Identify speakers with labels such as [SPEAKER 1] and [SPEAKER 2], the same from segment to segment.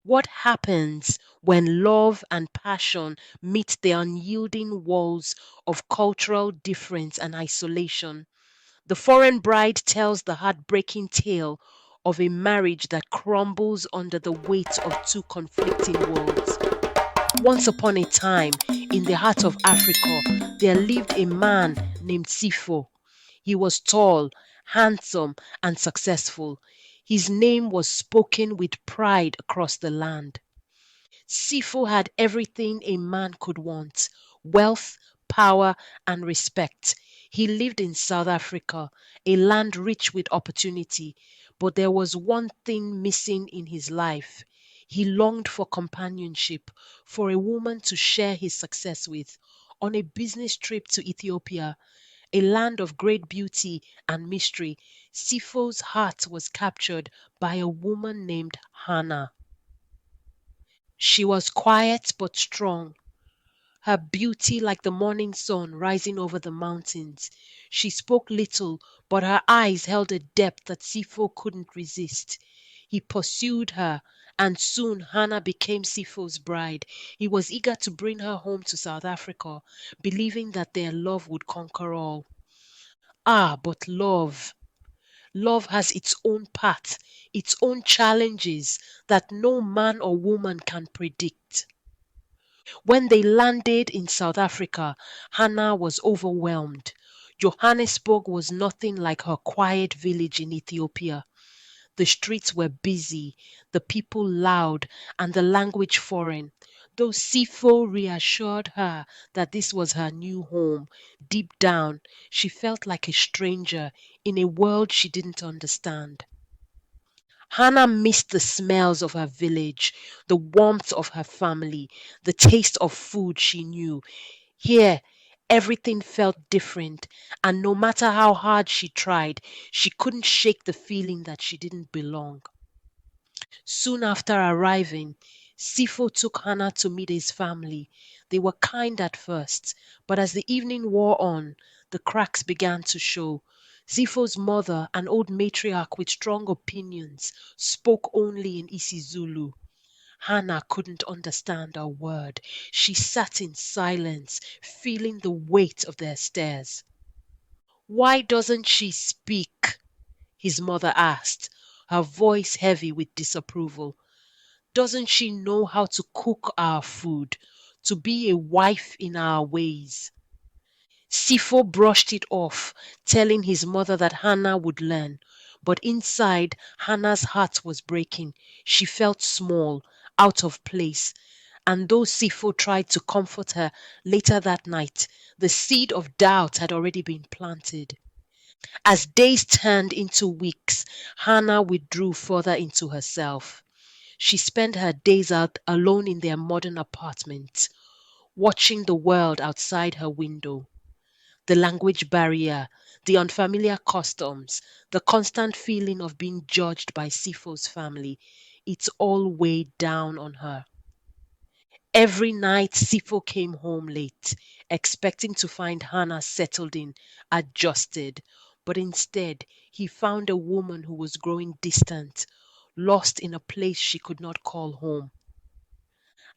[SPEAKER 1] What happens when love and passion meet the unyielding walls of cultural difference and isolation? The foreign bride tells the heartbreaking tale of a marriage that crumbles under the weight of two conflicting worlds. Once upon a time, in the heart of Africa, there lived a man named Sipho. He was tall, handsome, and successful. His name was spoken with pride across the land. Sipho had everything a man could want: wealth, power, and respect. He lived in South Africa, a land rich with opportunity, but there was one thing missing in his life. He longed for companionship, for a woman to share his success with. On a business trip to Ethiopia, a land of great beauty and mystery, Sipho's heart was captured by a woman named Hana. She was quiet but strong, her beauty like the morning sun rising over the mountains. She spoke little, but her eyes held a depth that Sipho couldn't resist. He pursued her, and soon Hannah became Sipho's bride. He was eager to bring her home to South Africa, believing that their love would conquer all. Ah, but love has its own path, its own challenges that no man or woman can predict. When they landed in South Africa, Hannah was overwhelmed. Johannesburg was nothing like her quiet village in Ethiopia. The streets were busy, the people loud, and the language foreign. Though Sifo reassured her that this was her new home, deep down she felt like a stranger in a world she didn't understand. Hannah missed the smells of her village, the warmth of her family, the taste of food she knew. Here, everything felt different, and no matter how hard she tried, she couldn't shake the feeling that she didn't belong. Soon after arriving, Sifo took Hannah to meet his family. They were kind at first, but as the evening wore on, the cracks began to show. Sifo's mother, an old matriarch with strong opinions, spoke only in isiZulu. Hannah couldn't understand a word. She sat in silence, feeling the weight of their stares. "Why doesn't she speak?" his mother asked, her voice heavy with disapproval. "Doesn't she know how to cook our food, to be a wife in our ways?" Sifo brushed it off, telling his mother that Hannah would learn. But inside, Hannah's heart was breaking. She felt small, out of place. And though Sifo tried to comfort her later that night, the seed of doubt had already been planted. As days turned into weeks, Hannah withdrew further into herself. She spent her days out alone in their modern apartment, watching the world outside her window. The language barrier, the unfamiliar customs, the constant feeling of being judged by Sifo's family, it all weighed down on her. Every night Sifo came home late, expecting to find Hannah settled in, adjusted, but instead he found a woman who was growing distant, lost in a place she could not call home.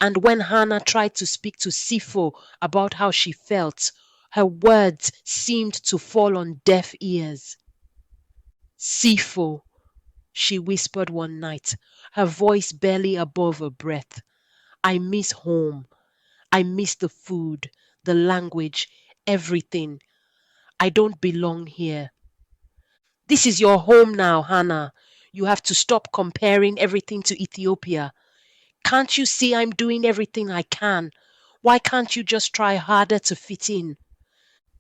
[SPEAKER 1] And when Hannah tried to speak to Sifo about how she felt, her words seemed to fall on deaf ears. "Sifo," she whispered one night, her voice barely above her breath. "I miss home. I miss the food, the language, everything. I don't belong here." "This is your home now, Hannah. You have to stop comparing everything to Ethiopia. Can't you see I'm doing everything I can? Why can't you just try harder to fit in?"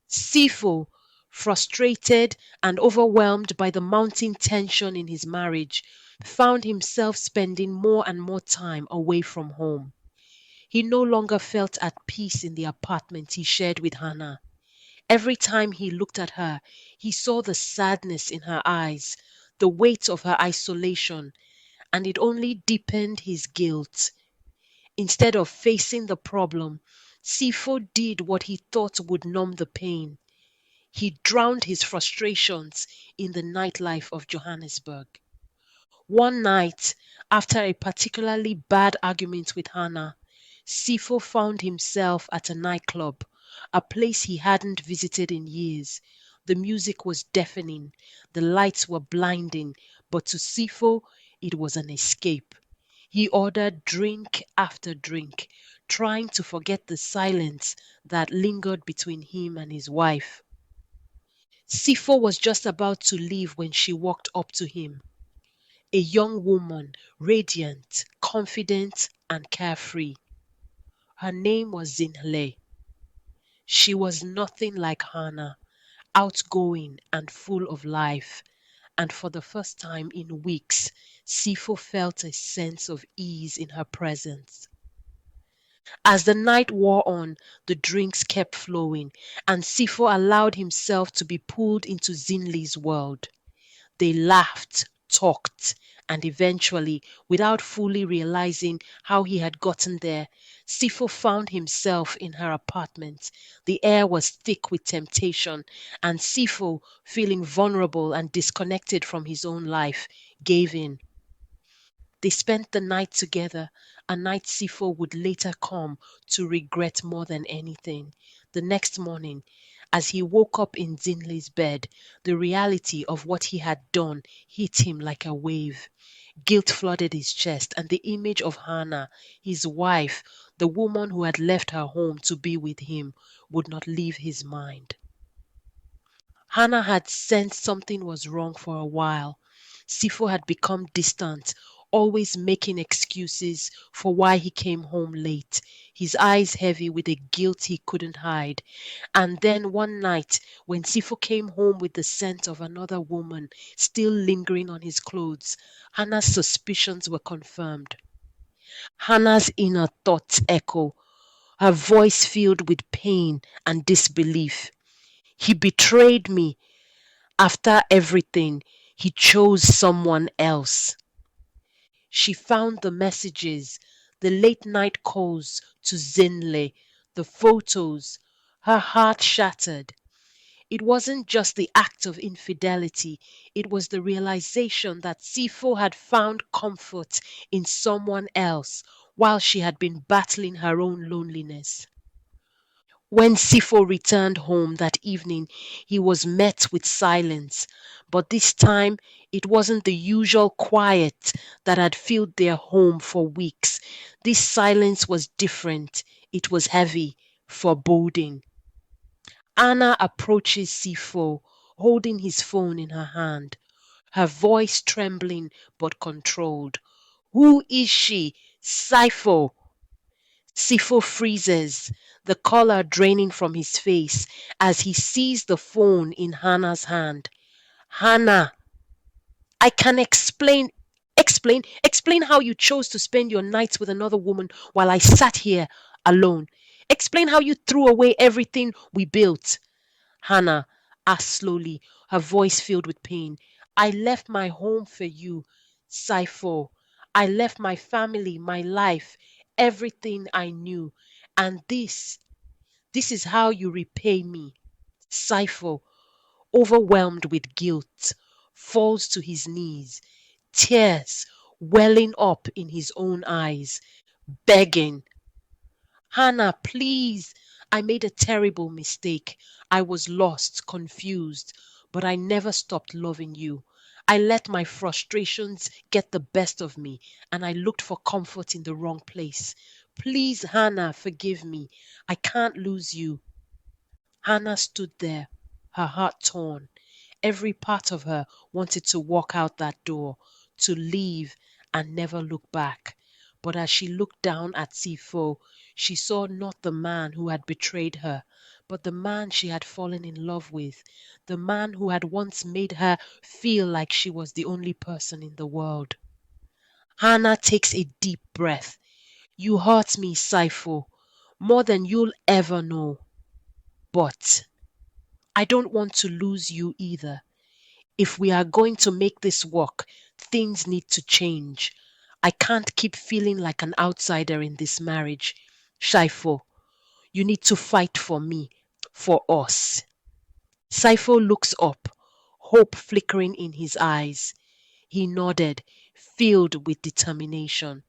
[SPEAKER 1] Sifo, frustrated and overwhelmed by the mounting tension in his marriage, found himself spending more and more time away from home. He no longer felt at peace in the apartment he shared with Hannah. Every time he looked at her, he saw the sadness in her eyes, the weight of her isolation, and it only deepened his guilt. Instead of facing the problem, Sifo did what he thought would numb the pain. He drowned his frustrations in the nightlife of Johannesburg. One night, after a particularly bad argument with Hannah, Sipho found himself at a nightclub, a place he hadn't visited in years. The music was deafening, the lights were blinding, but to Sipho it was an escape. He ordered drink after drink, trying to forget the silence that lingered between him and his wife. Sifo was just about to leave when she walked up to him, a young woman, radiant, confident, and carefree. Her name was Zinhle. She was nothing like Hana, outgoing and full of life, and for the first time in weeks, Sifo felt a sense of ease in her presence. As the night wore on, the drinks kept flowing, and Sifo allowed himself to be pulled into Zinli's world. They laughed, talked, and eventually, without fully realizing how he had gotten there, Sifo found himself in her apartment. The air was thick with temptation, and Sifo, feeling vulnerable and disconnected from his own life, gave in. They spent the night together, a night Sifo would later come to regret more than anything. The next morning, as he woke up in Zinli's bed, the reality of what he had done hit him like a wave. Guilt flooded his chest, and the image of Hannah, his wife, the woman who had left her home to be with him, would not leave his mind. Hannah had sensed something was wrong for a while. Sifo had become distant, always making excuses for why he came home late, his eyes heavy with a guilt he couldn't hide. And then one night, when Sifo came home with the scent of another woman still lingering on his clothes, Hannah's suspicions were confirmed. Hannah's inner thoughts echo, her voice filled with pain and disbelief. He betrayed me. After everything, he chose someone else. She found the messages, the late night calls to Zinle, the photos. Her heart shattered. It wasn't just the act of infidelity, it was the realization that Sifo had found comfort in someone else while she had been battling her own loneliness. When Sifo returned home that evening, he was met with silence. But this time, it wasn't the usual quiet that had filled their home for weeks. This silence was different. It was heavy, foreboding. Anna approaches Sifo, holding his phone in her hand, her voice trembling but controlled. Who is she? Sifo. Sifo freezes, the color draining from his face as he sees the phone in Hannah's hand. Hannah, I can explain how you chose to spend your nights with another woman while I sat here alone. Explain how you threw away everything we built. Hannah asked slowly, her voice filled with pain. I left my home for you, Sifo. I left my family, my life, everything I knew. And this is how you repay me. Sifo, overwhelmed with guilt, falls to his knees, tears welling up in his own eyes, begging, Hannah, please. I made a terrible mistake. I was lost, confused, but I never stopped loving you. I let my frustrations get the best of me, and I looked for comfort in the wrong place. Please, Hannah, forgive me. I can't lose you. Hannah stood there, her heart torn. Every part of her wanted to walk out that door, to leave and never look back. But as she looked down at Sifo, she saw not the man who had betrayed her, but the man she had fallen in love with, the man who had once made her feel like she was the only person in the world. Hannah takes a deep breath. You hurt me, Sifo, more than you'll ever know. But I don't want to lose you either. If we are going to make this work, things need to change. I can't keep feeling like an outsider in this marriage. Saifo, you need to fight for me, for us. Saifo looks up, hope flickering in his eyes. He nodded, filled with determination.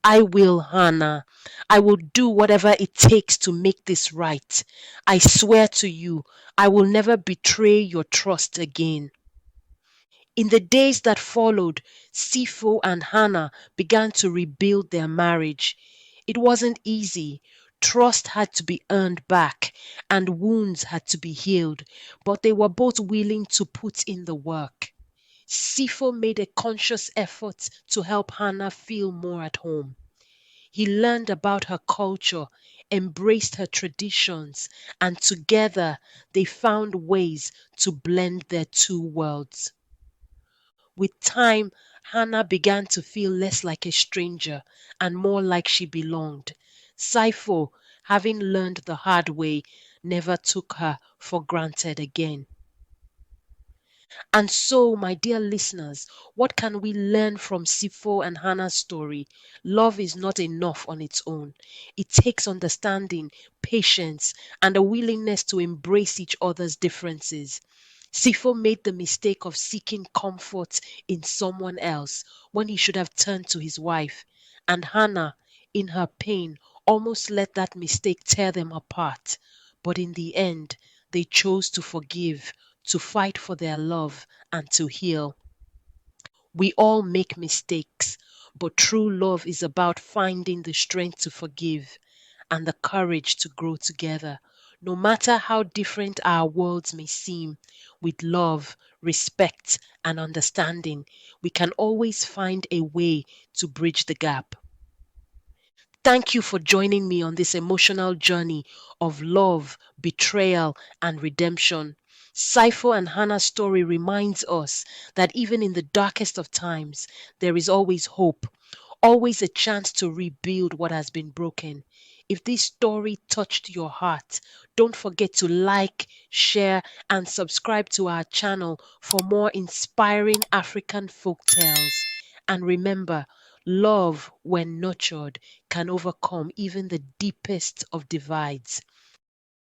[SPEAKER 1] I will, Hannah. I will do whatever it takes to make this right. I swear to you, I will never betray your trust again. In the days that followed, Sipho and Hana began to rebuild their marriage. It wasn't easy. Trust had to be earned back and wounds had to be healed, but they were both willing to put in the work. Sipho made a conscious effort to help Hana feel more at home. He learned about her culture, embraced her traditions, and together they found ways to blend their two worlds. With time, Hannah began to feel less like a stranger and more like she belonged. Sipho, having learned the hard way, never took her for granted again. And so, my dear listeners, what can we learn from Sipho and Hannah's story? Love is not enough on its own. It takes understanding, patience, and a willingness to embrace each other's differences. Sipho made the mistake of seeking comfort in someone else when he should have turned to his wife. And Hannah, in her pain, almost let that mistake tear them apart. But in the end, they chose to forgive, to fight for their love, and to heal. We all make mistakes, but true love is about finding the strength to forgive and the courage to grow together. No matter how different our worlds may seem, with love, respect, and understanding, we can always find a way to bridge the gap. Thank you for joining me on this emotional journey of love, betrayal, and redemption. Sipho and Hannah's story reminds us that even in the darkest of times, there is always hope, always a chance to rebuild what has been broken. If this story touched your heart, don't forget to like, share, and subscribe to our channel for more inspiring African folk tales. And remember, love, when nurtured, can overcome even the deepest of divides.